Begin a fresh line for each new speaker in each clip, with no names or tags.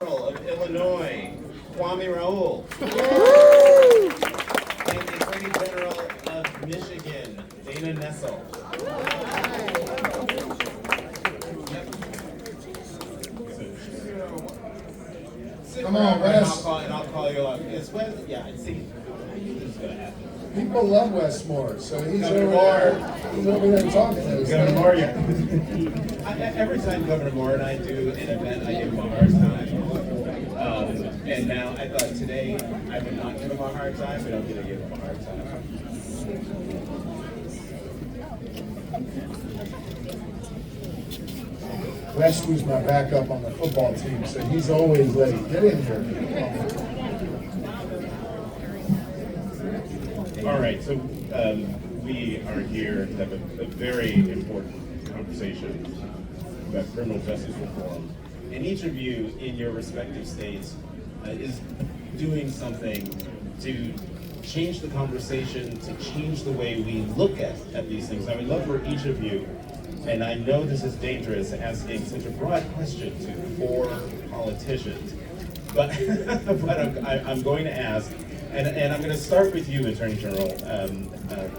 Of Illinois, Kwame Raoul. And the Attorney General of Michigan, Dana Nessel.
Come on, Wes.
And I'll call you up. It's Wes. Yeah, I see. I knew this was going to happen.
People love Wes Moore, so he's
Governor
over there talking to us.
Governor Moore, yeah. Every time Governor Moore and I do an event, I give him a hard time. And now I thought today I would not give him a hard time, but I'm going to give him a hard time.
Wes was my backup on the football team, so he's always ready. Get in here.
All right, so we are here to have a very important conversation about criminal justice reform.
And each of you in your respective states is doing something to change the conversation, to change the way we look at these things. I would love for each of you, and I know this is dangerous, asking such a broad question to four politicians, but, but I'm going to ask, and I'm going to start with you, Attorney General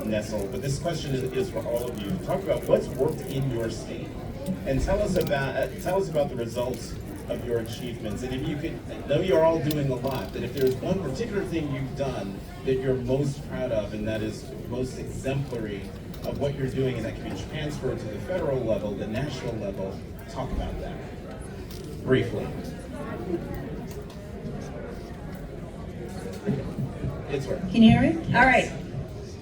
Nessel, but this question is for all of you. Talk about what's worked in your state, and tell us about the results of your achievements. And if you could, I know you're all doing a lot, but if there's one particular thing you've done that you're most proud of, and that is most exemplary of what you're doing, and that can be transferred to the federal level, the national level, talk about that briefly. It's right.
Can you hear me? All right.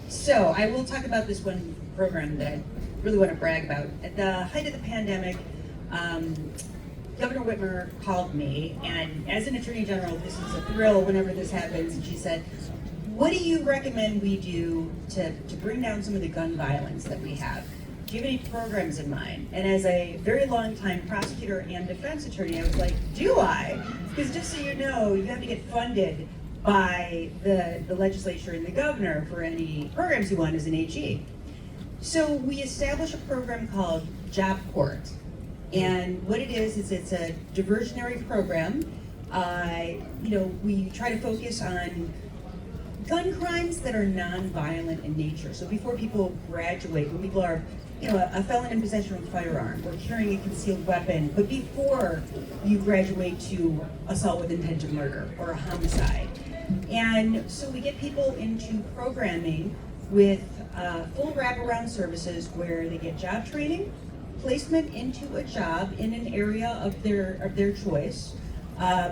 So I will talk about this one program that I really want to brag about. At the height of the pandemic, Governor Whitmer called me, and as an Attorney General, this is a thrill whenever this happens, and she said, what do you recommend we do to bring down some of the gun violence that we have? Do you have any programs in mind? And as a very long time prosecutor and defense attorney, I was like, do I? Because just so you know, you have to get funded by the legislature and the governor for any programs you want as an AG. So we established a program called Job Court. And what it is it's a diversionary program. We try to focus on gun crimes that are non-violent in nature. So before people graduate, when people are, a felon in possession of a firearm or carrying a concealed weapon, but before you graduate to assault with intent to murder or a homicide. And so we get people into programming with full wraparound services where they get job training, placement into a job in an area of their choice.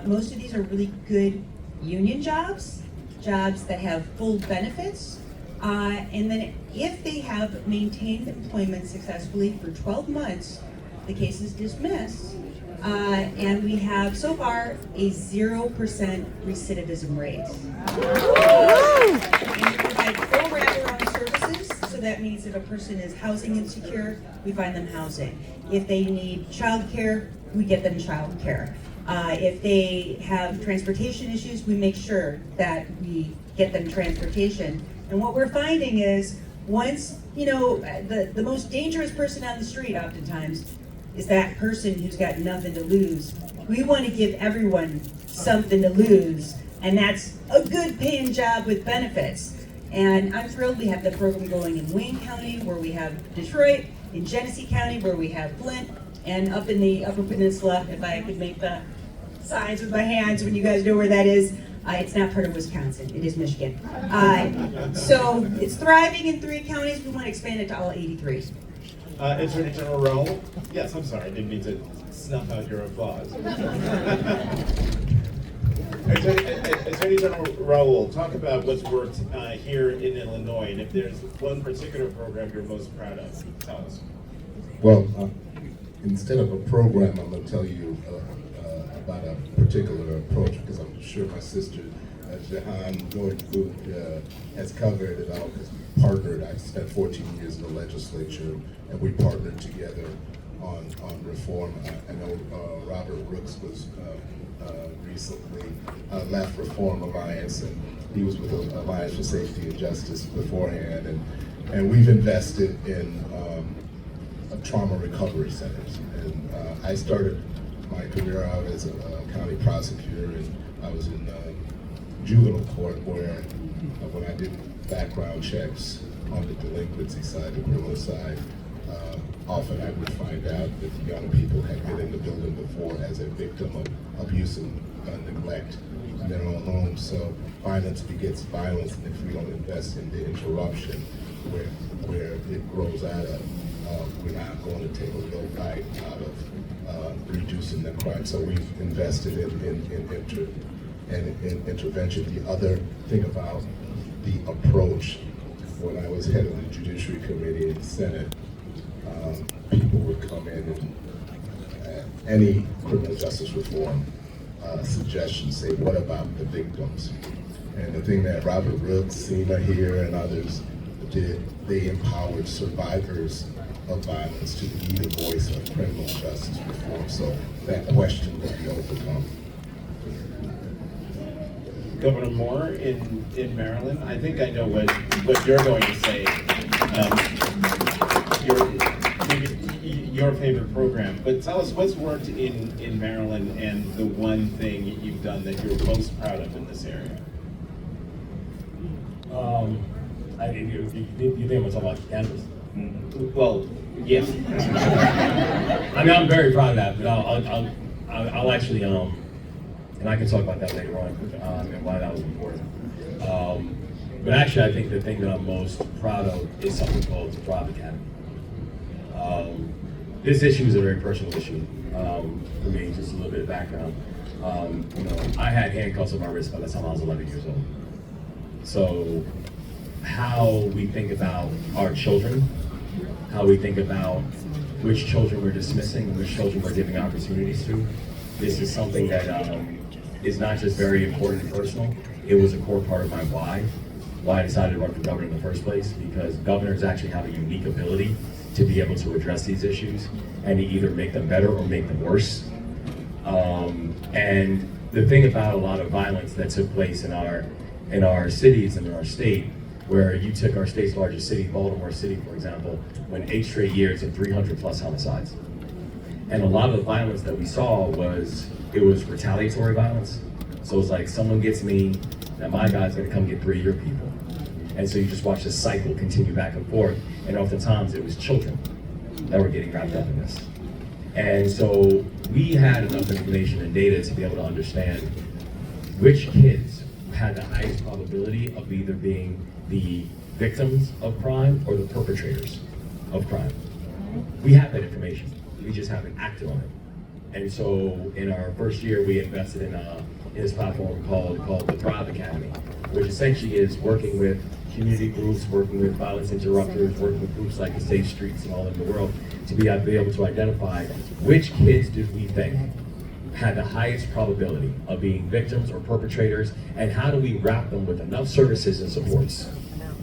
Most of these are really good union jobs that have full benefits, and then if they have maintained employment successfully for 12 months, the case is dismissed, and we have so far a 0% recidivism rate. And we provide full wraparound services, so that means if a person is housing insecure, we find them housing. If they need childcare, we get them childcare. If they have transportation issues, we make sure that we get them transportation. And what we're finding is once, the most dangerous person on the street oftentimes is that person who's got nothing to lose. We want to give everyone something to lose, and that's a good paying job with benefits. And I'm thrilled we have the program going in Wayne County, where we have Detroit, in Genesee County, where we have Flint, and up in the Upper Peninsula, if I could make the signs with my hands when you guys know where that is. It's not part of Wisconsin, it is Michigan. So it's thriving in 3 counties. We want to expand it to all 83.
Attorney General Raoul? Yes, I'm sorry, I didn't mean to snuff out your applause. Attorney General Raoul, talk about what's worked here in Illinois, and if there's one particular program you're most proud of, tell us.
Well, instead of a program, I'm going to tell you about a particular approach, because I'm sure my sister Jahan Nordfood has covered it all, because we partnered. I spent 14 years in the legislature, and we partnered together on reform. I know Robert Rooks was recently left Reform Alliance, and he was with the Alliance for Safety and Justice beforehand, and we've invested in trauma recovery centers. And I started my career out as a county prosecutor, and I was in juvenile court where when I did background checks on the delinquency side, the criminal side, often I would find out that the young people had been in the building before as a victim of abuse and neglect in their own homes. So violence begets violence, and if we don't invest in the interruption where it grows out of, we're not going to take a little bite out of reducing the crime. So we've invested in intervention. The other thing about the approach, when I was head of the Judiciary Committee in the Senate, people would come in and any criminal justice reform suggestion say, what about the victims? And the thing that Robert Rooks, SEMA here, and others did, they empowered survivors of violence to be the voice of criminal justice reform. So that question will be overcome.
Governor Moore in Maryland, I think I know what you're going to say. Your favorite program, but tell us what's worked in Maryland and the one thing you've done that you're most proud of in this area.
You think I'm talking about cannabis?
Well, yes.
I mean, I'm very proud of that, but I'll actually, and I can talk about that later on, and why that was important. But actually, I think the thing that I'm most proud of is something called the Thrive Academy. This issue is a very personal issue for me. Just a little bit of background. I had handcuffs on my wrist by the time I was 11 years old. So, how we think about our children, how we think about which children we're dismissing, and which children we're giving opportunities to, this is something that is not just very important and personal. It was a core part of my why I decided to run for governor in the first place, because governors actually have a unique ability to be able to address these issues and to either make them better or make them worse. And the thing about a lot of violence that took place in our cities and in our state, where you took our state's largest city, Baltimore City, for example, went 8 straight years of 300 plus homicides. And a lot of the violence that we saw was retaliatory violence. So it's like, someone gets me, now my guy's gonna come get 3 of your people. And so you just watch this cycle continue back and forth. And oftentimes it was children that were getting wrapped up in this. And so we had enough information and data to be able to understand which kids had the highest probability of either being the victims of crime or the perpetrators of crime. We have that information, we just haven't acted on it. And so in our first year, we invested in this platform called the Thrive Academy, which essentially is working with community groups, working with violence interrupters, working with groups like the Safe Streets and all over the world to be able to identify which kids did we think had the highest probability of being victims or perpetrators, and how do we wrap them with enough services and supports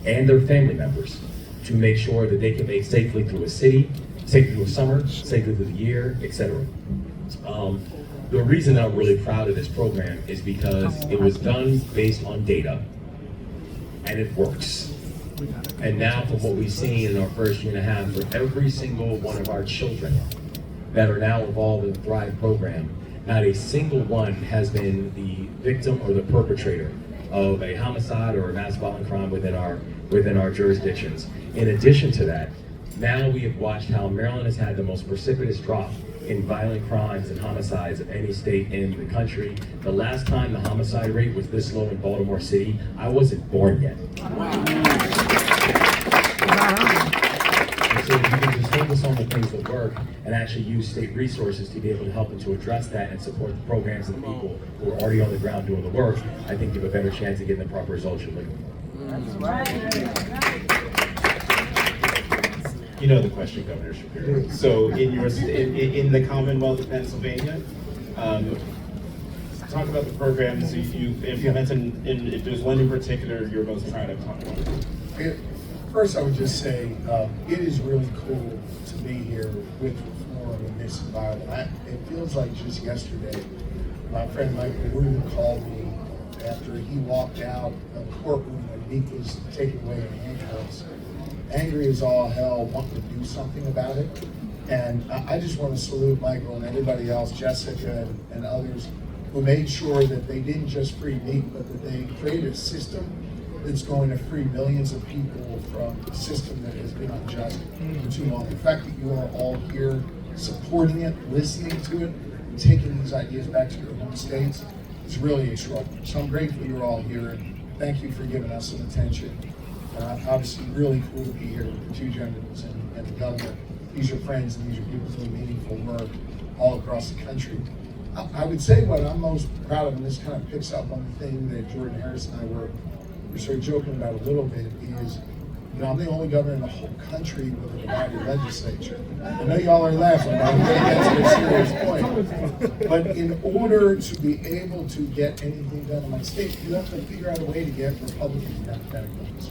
and their family members to make sure that they can make safely through a city, safely through a summer, safely through the year, etc. The reason that I'm really proud of this program is because it was done based on data, and it works. And now from what we've seen in our first year and a half, for every single one of our children that are now involved in the Thrive program, not a single one has been the victim or the perpetrator of a homicide or a mass violent crime within our jurisdictions. In addition to that, now we have watched how Maryland has had the most precipitous drop in violent crimes and homicides of any state in the country. The last time the homicide rate was this low in Baltimore City, I wasn't born yet. And so we can just focus on the things that work and actually use state resources to be able to help them to address that and support the programs and the people who are already on the ground doing the work. I think you have a better chance of getting the proper results you're looking for.
That's right.
You know the question, Governor Shapiro. So in the Commonwealth of Pennsylvania, talk about the programs you've implemented, and if there's one in particular you're most proud of, talk about it.
First, I would just say it is really cool to be here with reform in this environment. It feels like just yesterday, my friend Michael Rubin called me after he walked out of the courtroom when Meek was taken away in handcuffs, angry as all hell, wanting to do something about it. And I just want to salute Michael and everybody else, Jessica and others, who made sure that they didn't just free meat, but that they created a system that's going to free millions of people from a system that has been unjust for too long. The fact that you are all here supporting it, listening to it, and taking these ideas back to your home states is really extraordinary. So I'm grateful you're all here, and thank you for giving us some attention. Obviously, really cool to be here with the two gentlemen and the governor. These are friends, and these are people doing meaningful work all across the country. I would say what I'm most proud of, and this kind of picks up on the thing that Jordan Harris and I were sort of joking about a little bit, is, you know, I'm the only governor in the whole country with a divided legislature. I know y'all are laughing, but I'm going to get to a serious point. But in order to be able to get anything done in my state, you have to figure out a way to get Republican and Democratic votes.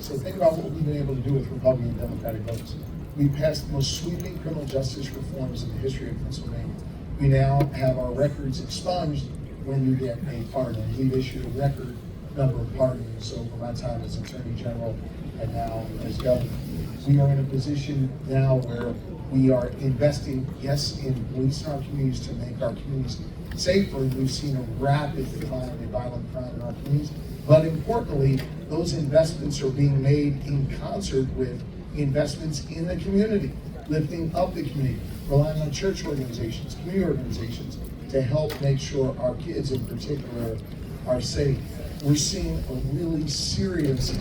So think about what we've been able to do with Republican and Democratic votes. We passed the most sweeping criminal justice reforms in the history of Pennsylvania. We now have our records expunged when you get a pardon. We've issued a record number of pardons over my time as Attorney General and now as Governor. We are in a position now where we are investing, yes, in police in our communities to make our communities safer. We've seen a rapid decline in violent crime in our communities. But importantly, those investments are being made in concert with investments in the community, lifting up the community, relying on church organizations, community organizations to help make sure our kids in particular are safe. We're seeing a really serious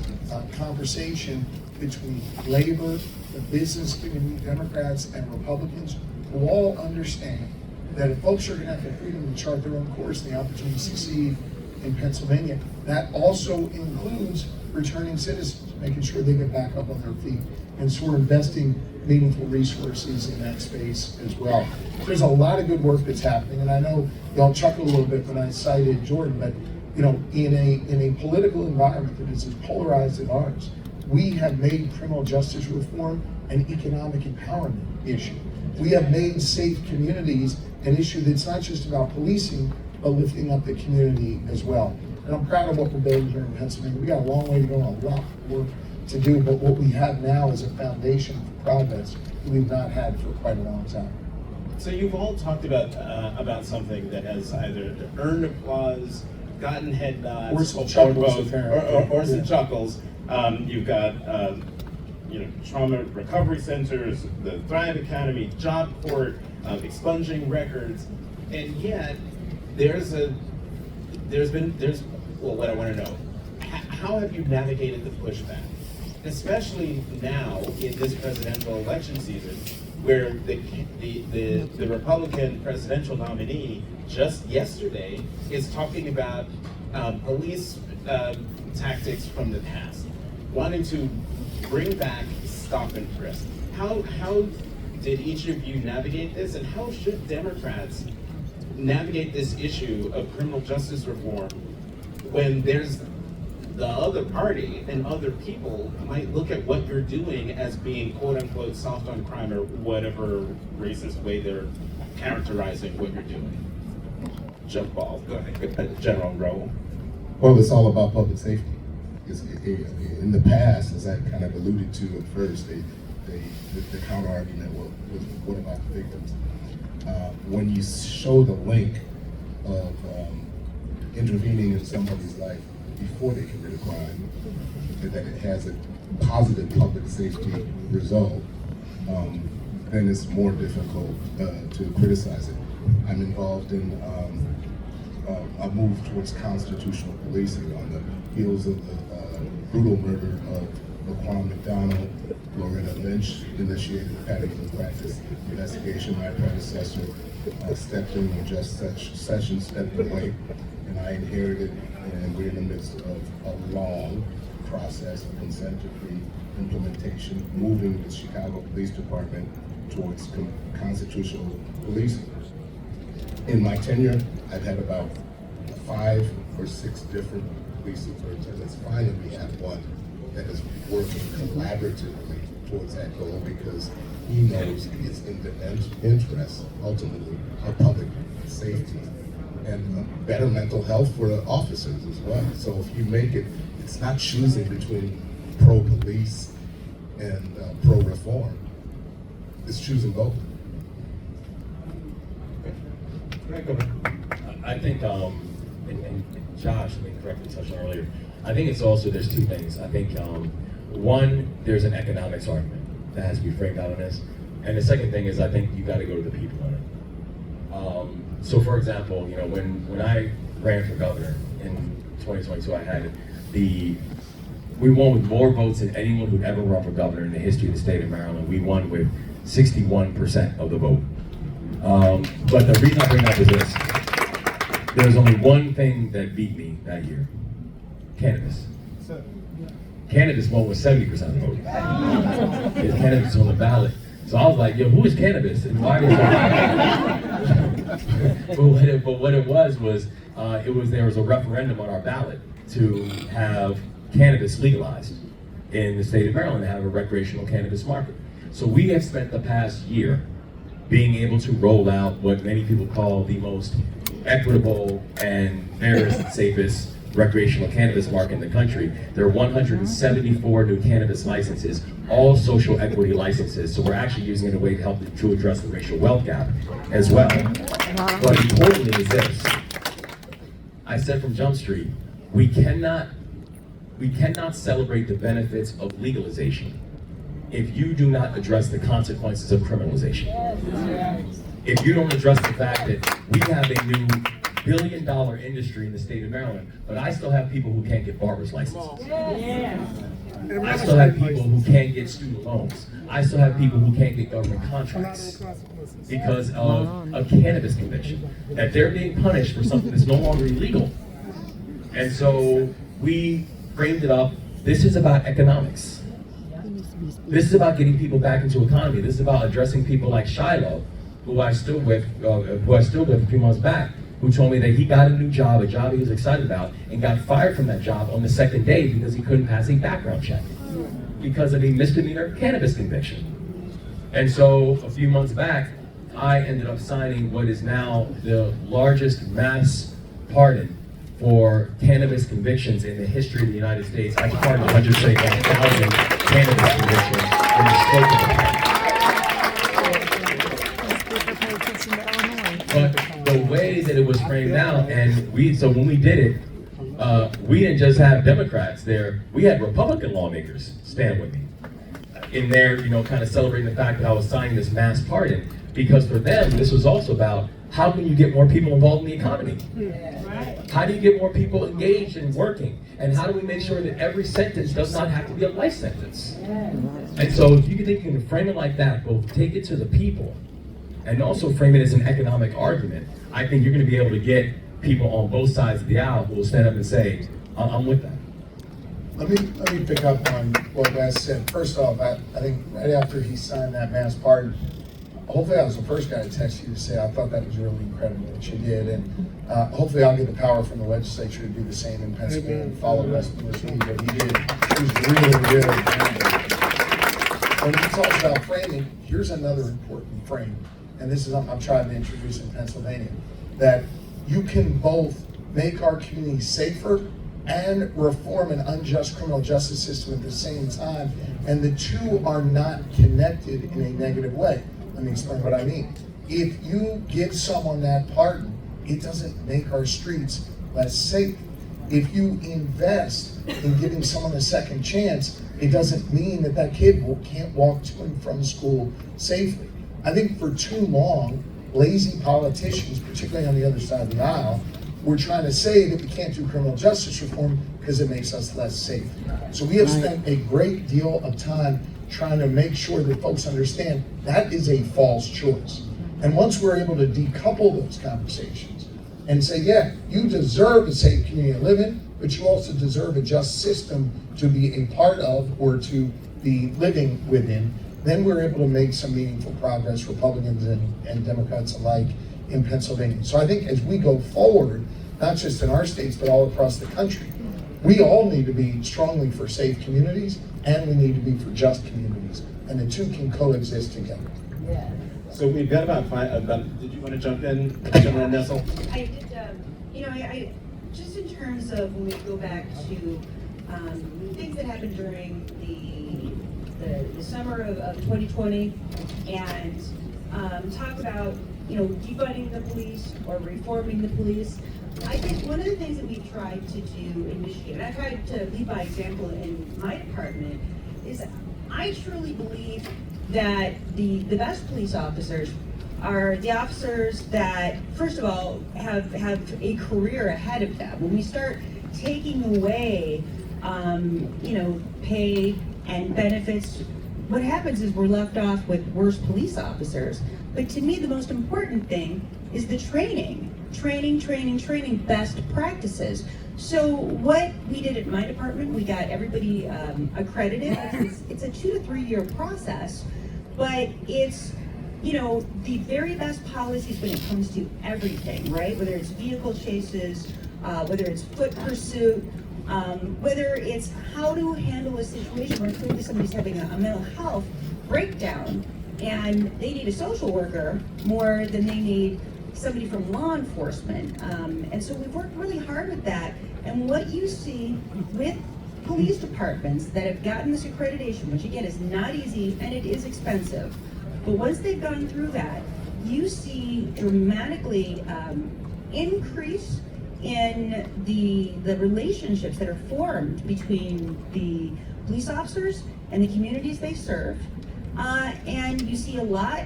conversation between labor, the business community, Democrats and Republicans, who all understand that if folks are going to have the freedom to chart their own course and the opportunity to succeed in Pennsylvania, that also includes returning citizens, making sure they get back up on their feet. And so we're investing meaningful resources in that space as well. There's a lot of good work that's happening, and I know y'all chuckle a little bit when I cited Jordan, but you know, in a political environment that is as polarized as ours, we have made criminal justice reform an economic empowerment issue. We have made safe communities an issue that's not just about policing, but lifting up the community as well. And I'm proud of what we're building here in Pennsylvania. We got a long way to go, a lot of work to do, but what we have now is a foundation for progress that we've not had for quite a long time.
So you've all talked about something that has either earned applause, gotten head nods,
Or some chuckles,
both,
apparently.
or some
Yeah.
chuckles. You've got trauma recovery centers, the Thrive Academy, Job Court, expunging records, and yet what I want to know, how have you navigated the pushback, especially now in this presidential election season, where the Republican presidential nominee just yesterday is talking about police tactics from the past, wanting to bring back stop and frisk. How did each of you navigate this, and how should Democrats navigate this issue of criminal justice reform when there's the other party and other people might look at what you're doing as being quote unquote soft on crime, or whatever racist way they're characterizing what you're doing? Jump ball, go ahead, General Rowe.
Well, it's all about public safety. In the past, as I kind of alluded to at first, the counter argument was what about the victims? When you show the link of intervening in somebody's life before they commit a crime, and that it has a positive public safety result, then it's more difficult to criticize it. I'm involved in a move towards constitutional policing on the heels of the brutal murder of Laquan McDonald. Loretta Lynch initiated a pattern of practice investigation. My predecessor stepped in when Judge Sessions stepped away, and I inherited, and we're in the midst of a long process of consent decree implementation, moving the Chicago Police Department towards constitutional policing. In my tenure, I've had about 5 or 6 different police superintendents. Finally, we have one that is working collaboratively towards that goal, because he knows it's in the interest, ultimately, of public safety and better mental health for the officers as well. So if you make it, it's not choosing between pro-police and pro-reform. It's choosing both.
Right, go ahead.
I think, and Josh, I think correctly touched on earlier, I think it's also, there's two things. I think, one, there's an economics argument that has to be framed out on this. And the second thing is, I think you got to go to the people on it. So for example, you know, when I ran for governor in 2022, we won with more votes than anyone who'd ever run for governor in the history of the state of Maryland. We won with 61% of the vote. But the reason I bring that is this. There was only one thing that beat me that year: cannabis. Cannabis won with 70% of the vote. Yeah, cannabis was on the ballot. So I was like, yo, who is cannabis? And why is it? But what it was there was a referendum on our ballot to have cannabis legalized in the state of Maryland, to have a recreational cannabis market. So we have spent the past year being able to roll out what many people call the most equitable and fairest and safest recreational cannabis market in the country. There are 174 new cannabis licenses, all social equity licenses. So we're actually using it in a way to help to address the racial wealth gap as well. But importantly is this: I said from Jump Street, we cannot celebrate the benefits of legalization if you do not address the consequences of criminalization. If you don't address the fact that we have a new billion-dollar industry in the state of Maryland, but I still have people who can't get barber's licenses. I still have people who can't get student loans. I still have people who can't get government contracts because of a cannabis conviction, that they're being punished for something that's no longer illegal. And so we framed it up. This is about economics. This is about getting people back into economy. This is about addressing people like Shiloh, who I stood with a few months back, who told me that he got a new job, a job he was excited about, and got fired from that job on the second day because he couldn't pass a background check because of a misdemeanor cannabis conviction. And so a few months back, I ended up signing what is now the largest mass pardon for cannabis convictions in the history of the United States. I pardoned 175,000 cannabis convictions in the scope of the But the way that it was framed out, and so when we did it, we didn't just have Democrats there, we had Republican lawmakers stand with me in there, you know, kind of celebrating the fact that I was signing this mass pardon, because for them, this was also about how can you get more people involved in the economy? How do you get more people engaged and working? And how do we make sure that every sentence does not have to be a life sentence? And so if you think you can frame it like that, both take it to the people and also frame it as an economic argument, I think you're going to be able to get people on both sides of the aisle who will stand up and say, I'm with that.
Let me pick up on what Wes said. First off, I think right after he signed that mass pardon, hopefully I was the first guy to text you to say I thought that was really incredible what you did, and hopefully I'll get the power from the legislature to do the same in Pennsylvania and follow Westmore's lead. What he did was really, really incredible. When he talks about framing, here's another important frame, and this is I'm trying to introduce in Pennsylvania, that you can both make our community safer and reform an unjust criminal justice system at the same time, and the two are not connected in a negative way. Let me explain what I mean. If you give someone that pardon, it doesn't make our streets less safe. If you invest in giving someone a second chance, it doesn't mean that that kid can't walk to and from school safely. I think for too long, lazy politicians, particularly on the other side of the aisle, we're trying to say that we can't do criminal justice reform because it makes us less safe. So we have spent a great deal of time trying to make sure that folks understand that is a false choice. And once we're able to decouple those conversations and say, yeah, you deserve a safe community to live in, but you also deserve a just system to be a part of or to be living within, then we're able to make some meaningful progress, Republicans and Democrats alike, in Pennsylvania. So I think as we go forward, not just in our states, but all across the country, we all need to be strongly for safe communities, and we need to be for just communities, and the two can coexist together.
Yeah.
So we've got about did you want to jump in, General Nessel?
I did, I just in terms of when we go back to things that happened during the the summer of 2020 and talk about, defunding the police or reforming the police. I think one of the things that we've tried to do in Michigan, and I've tried to lead by example in my department, is I truly believe that the best police officers are the officers that, first of all, have a career ahead of them. When we start taking away, pay and benefits, what happens is we're left off with worse police officers. But to me, the most important thing is the training, best practices. So what we did at my department, we got everybody accredited. It's a 2 to 3 year process, but it's, the very best policies when it comes to everything, right? Whether it's vehicle chases, whether it's foot pursuit, whether it's how to handle a situation where clearly somebody's having a mental health breakdown and they need a social worker more than they need somebody from law enforcement. And so we've worked really hard with that. And what you see with police departments that have gotten this accreditation, which again is not easy and it is expensive, but once they've gone through that, you see dramatically increase in the relationships that are formed between the police officers and the communities they serve. And you see a lot,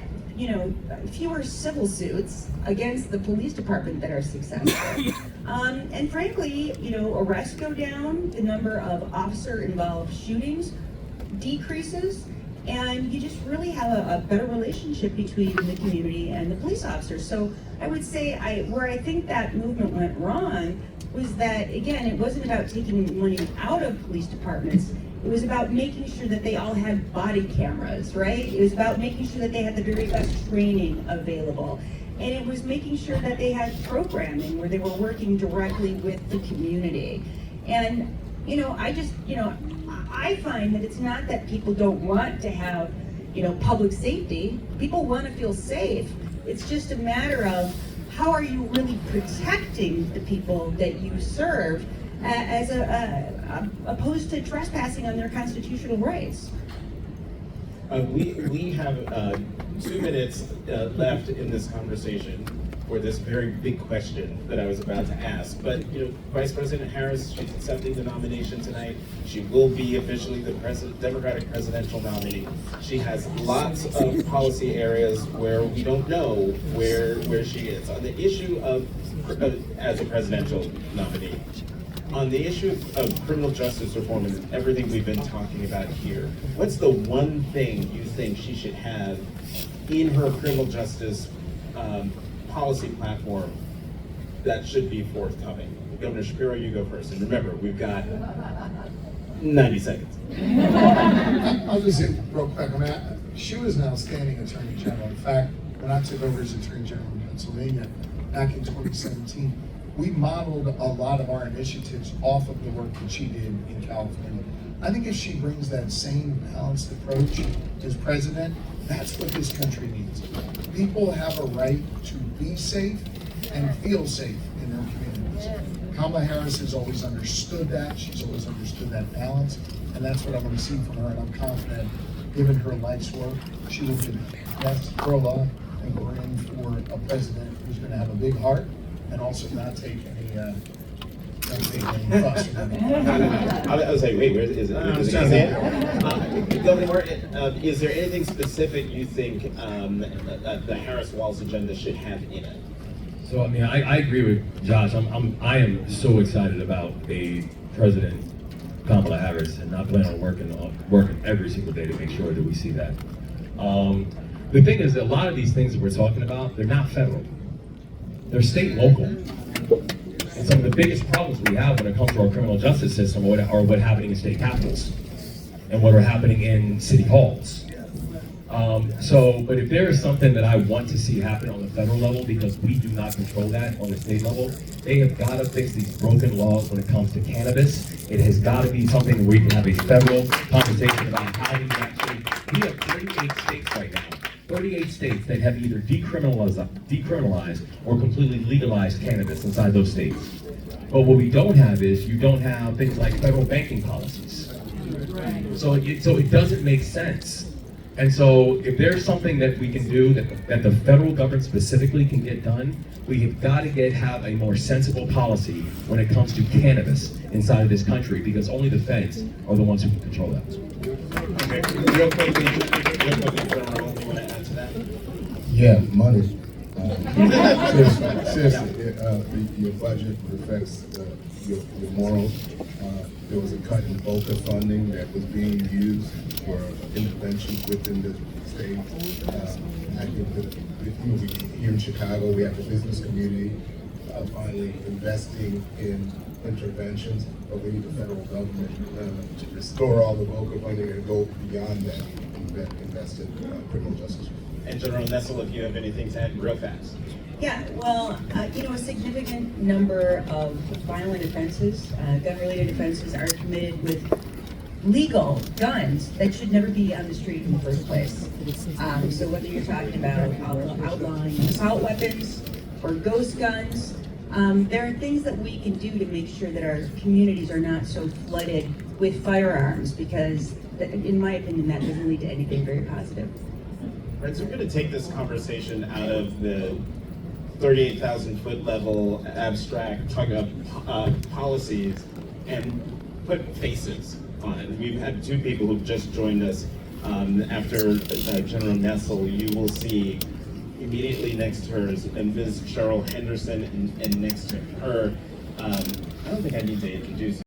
fewer civil suits against the police department that are successful. And frankly, arrests go down, the number of officer-involved shootings decreases, and you just really have a better relationship between the community and the police officers. So I would say where I think that movement went wrong was that, again, it wasn't about taking money out of police departments. It was about making sure that they all had body cameras, right? It was about making sure that they had the very best training available. And it was making sure that they had programming where they were working directly with the community. And, I find that it's not that people don't want to have, public safety. People want to feel safe. It's just a matter of how are you really protecting the people that you serve as opposed to trespassing on their constitutional rights.
We have 2 minutes left in this conversation for this very big question that I was about to ask. But Vice President Harris, she's accepting the nomination tonight. She will be officially the Democratic presidential nominee. She has lots of policy areas where we don't know where she is on the issue of as a presidential nominee. On the issue of criminal justice reform and everything we've been talking about here, what's the one thing you think she should have in her criminal justice policy platform that should be forthcoming? Governor Shapiro, you go first. And remember, we've got 90 seconds.
I'll just say real quick, she was an outstanding Attorney General. In fact, when I took over as Attorney General in Pennsylvania back in 2017, we modeled a lot of our initiatives off of the work that she did in California. I think if she brings that same balanced approach as president, that's what this country needs. People have a right to be safe and feel safe in their communities. Kamala Harris has always understood that. She's always understood that balance, and that's what I want to see from her. And I'm confident, given her life's work, she will be the best girl up, and we're in for a president who's going to have a big heart and also not take any fuss from anyone.
I was like, wait, where is it? Governor Martin, is there anything specific you think that the Harris-Walz agenda should have in it?
So I agree with Josh. I am so excited about a President Kamala Harris, and I plan on working every single day to make sure that we see that. The thing is that a lot of these things that we're talking about, they're not federal. They're state and local. And some of the biggest problems we have when it comes to our criminal justice system are what happening in state capitals and what are happening in city halls. But if there is something that I want to see happen on the federal level, because we do not control that on the state level, they have got to fix these broken laws when it comes to cannabis. It has got to be something where we can have a federal conversation about how we actually, we have 38 states right now. 38 states that have either decriminalized or completely legalized cannabis inside those states. But what we don't have is, you don't have things like federal banking policies. So it doesn't make sense. And so if there's something that we can do that the federal government specifically can get done, we have got to have a more sensible policy when it comes to cannabis inside of this country, because only the feds are the ones who can control that.
Okay, real quickly, General, you want to add to that?
Yeah, money. Seriously, your budget reflects your morals. There was a cut in VOCA funding that was being used for interventions within the state. I think that here in Chicago, we have the business community finally investing in interventions, but we need the federal government to restore all the VOCA funding and go beyond that and invest in criminal justice.
And General Nessel, if you have anything to add real fast.
Yeah, well, a significant number of violent offenses, gun-related offenses, are committed with legal guns that should never be on the street in the first place. So whether you're talking about outlawing assault weapons or ghost guns, there are things that we can do to make sure that our communities are not so flooded with firearms, because, in my opinion, that doesn't lead to anything very positive.
Right, so we're going to take this conversation out of the 38,000-foot level abstract, talking about policies, and put faces on it. We've had two people who've just joined us. After General Nessel, you will see immediately next to her is Ms. Cheryl Henderson, and next to her, I don't think I need to introduce